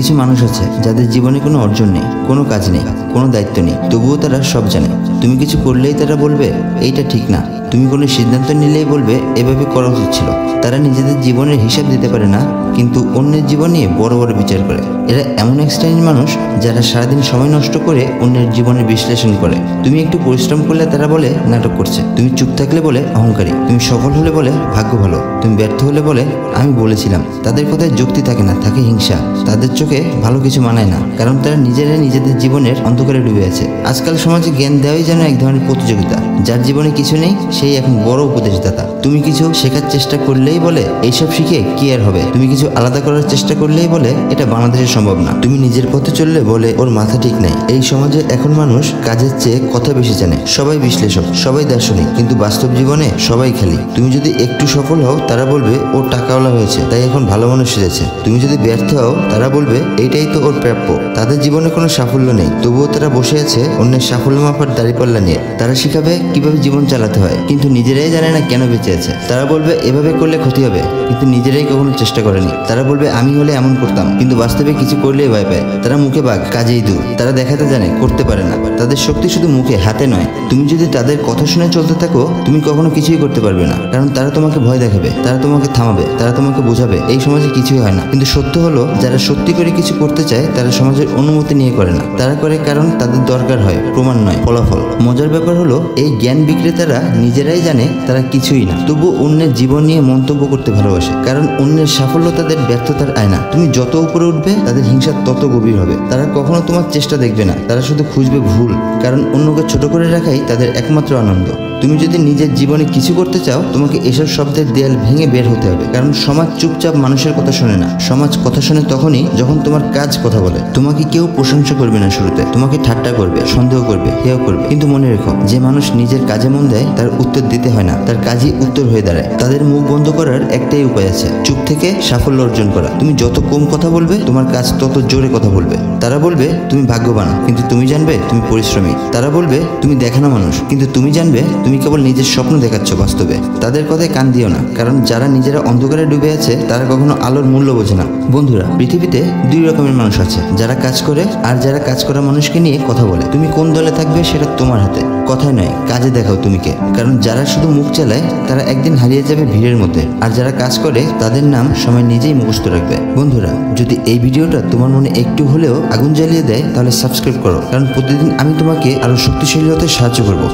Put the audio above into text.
কিছু মানুষ আছে যাদের জীবনে কোনো অর্জন নেই, কোনো কাজ নেই, কোনো দায়িত্ব নেই, তবুও তারা সব জানে। তুমি কিছু করলেই তারা বলবে এইটা ঠিক না, তুমি কোনো সিদ্ধান্ত নিলেই বলবে এভাবে করা উচিত ছিল। তারা নিজেদের জীবনের হিসাব দিতে পারে না, কিন্তু অন্যের জীবন নিয়ে বড় বড় বিচার করে। এরা এমন এক শ্রেণীর মানুষ যারা সারাদিন সময় নষ্ট করে অন্যের জীবনের বিশ্লেষণ করে। তুমি একটু পরিশ্রম করলে তারা বলে নাটক করছে, তুমি চুপ থাকলে বলে অহংকারী, তুমি সফল হলে বলে ভাগ্য ভালো, তুমি ব্যর্থ হলে বলে আমি বলেছিলাম। তাদের কথায় যুক্তি থাকে না, থাকে হিংসা। তাদের চোখে ভালো কিছু মানায় না, কারণ তারা নিজেরাই নিজেদের জীবনের অন্ধকারে ডুবে আছে। আজকাল সমাজে জ্ঞান দেওয়াই যেন এক ধরনের প্রতিযোগিতা। যার জীবনে কিছু নেই সেই এখন বড় উপদেশদাতা। তুমি কিছু শেখার চেষ্টা করলেই বলে এইসব শিখে কি আর হবে, তুমি কিছু আলাদা করার চেষ্টা করলেই বলে এটা বাংলাদেশে সম্ভব না, তুমি নিজের পথে চললে বলে ওর মাথা ঠিক নাই। এই সমাজে এখন মানুষ কাজের চেয়ে কথা বেশি জানে। সবাই বিশ্লেষক, সবাই দার্শনিক, কিন্তু বাস্তব জীবনে সবাই খালি। তুমি যদি একটু সফল হও তারা বলবে ও টাকাওয়ালা হয়েছে তাই এখন ভালো মানুষ সেজেছে। তুমি যদি ব্যর্থ হও তারা বলবে এইটাই তো ওর প্রাপ্য। তাদের জীবনে কোনো সাফল্য নেই, তবুও তারা বসে আছে অন্যের সাফল্য মাপার দাঁড়িপাল্লা নিয়ে। তারা শিখাবে কিভাবে জীবন চালাতে হয়, কিন্তু নিজেরাই জানে না কেন বেঁচে আছে। তারা বলবে এভাবে করলে ক্ষতি হবে, কিন্তু নিজেরাই কখনো চেষ্টা করেনি। তারা বলবে আমি হলে এমন করতাম, কিন্তু বাস্তবে কিছু করলেই ভয় পায়। তারা মুখে বাঘ, কাজেই দূর। তারা দেখাতে জানে, করতে পারে না। তাদের শক্তি শুধু মুখে, হাতে নয়। তুমি যদি তাদের কথা শুনে চলতে থাকো তুমি কখনো কিছুই করতে পারবে না, কারণ তারা তোমাকে ভয় দেখাবে, তারা তোমাকে থামাবে, তারা তোমাকে বোঝাবে এই সমাজে কিছুই হয় না। কিন্তু সত্য হলো যারা সত্যি করে কিছু করতে চায় তারা সমাজের অনুমতি নিয়ে করে না। তারা করে কারণ তাদের দরকার হয়, প্রমাণ নয়, ফলাফল। মজার ব্যাপার হলো এই জ্ঞান বিক্রেতারা নিজেরাই জানে তারা কিছুই না, তবু অন্যের জীবন নিয়ে মন্তব্য করতে ভালোবাসে, কারণ অন্যের সাফল্য তাদের ব্যর্থতার আয়না। তুমি যত উপরে উঠবে তাদের হিংসা তত গভীর হবে। তারা কখনো তোমার চেষ্টা দেখবে না, তারা শুধু খুঁজবে ভুল, কারণ অন্যকে ছোট করে রাখাই তাদের একমাত্র আনন্দ। তুমি যদি নিজের জীবনে কিছু করতে চাও তোমাকে এসব শব্দের দেয়াল ভেঙে বের হতে হবে, কারণ সমাজ চুপচাপ মানুষের কথা শোনে না। সমাজ কথা শোনে তখনই যখন তোমার কাজ কথা বলে। তোমাকে কেউ প্রশংসা করবে না শুরুতে, তোমাকে ঠাট্টা করবে, সন্দেহ করবে, হেয় করবে, কিন্তু মনে রেখো যে মানুষ নিজের কাজে মন দেয় তার উত্তর দিতে হয় না, তার কাজই উত্তর হয়ে দাঁড়ায়। তাদের মুখ বন্ধ করার একটাই উপায় আছে, চুপ থেকে সাফল্য অর্জন করা। তুমি যত কম কথা বলবে তোমার কাজ তত জোরে কথা বলবে। তারা বলবে তুমি ভাগ্যবান, কিন্তু তুমি জানবে তুমি পরিশ্রমী। তারা বলবে তুমি দেখানো মানুষ, কিন্তু তুমি জানবে তুমি কেবল নিজের স্বপ্ন দেখাচ্ছ বাস্তবে। তাদের কথায় কান দিও না, কারণ যারা নিজেরা অন্ধকারে ডুবে আছে তারা কখনো আলোর মূল্য বোঝে না। বন্ধুরা, পৃথিবীতে দুই রকমের মানুষ আছে, যারা কাজ করে আর যারা কাজ করা মানুষকে নিয়ে কথা বলে। তুমি কোন দলে থাকবে সেটা তোমার হাতে। কথায় নয়, কাজে দেখাও তুমি কে। কারণ যারা শুধু মুখ চালায় তারা একদিন হারিয়ে যাবে ভিড়ের মধ্যে, আর যারা কাজ করে তাদের নাম সময় নিজেই মুখস্থ রাখবে। বন্ধুরা, যদি এই ভিডিওটা তোমার মনে একটু হলেও আগুন জ্বালিয়ে দেয় তাহলে সাবস্ক্রাইব করো, কারণ প্রতিদিন আমি তোমাকে আরো শক্তিশালী হতে সাহায্য করব।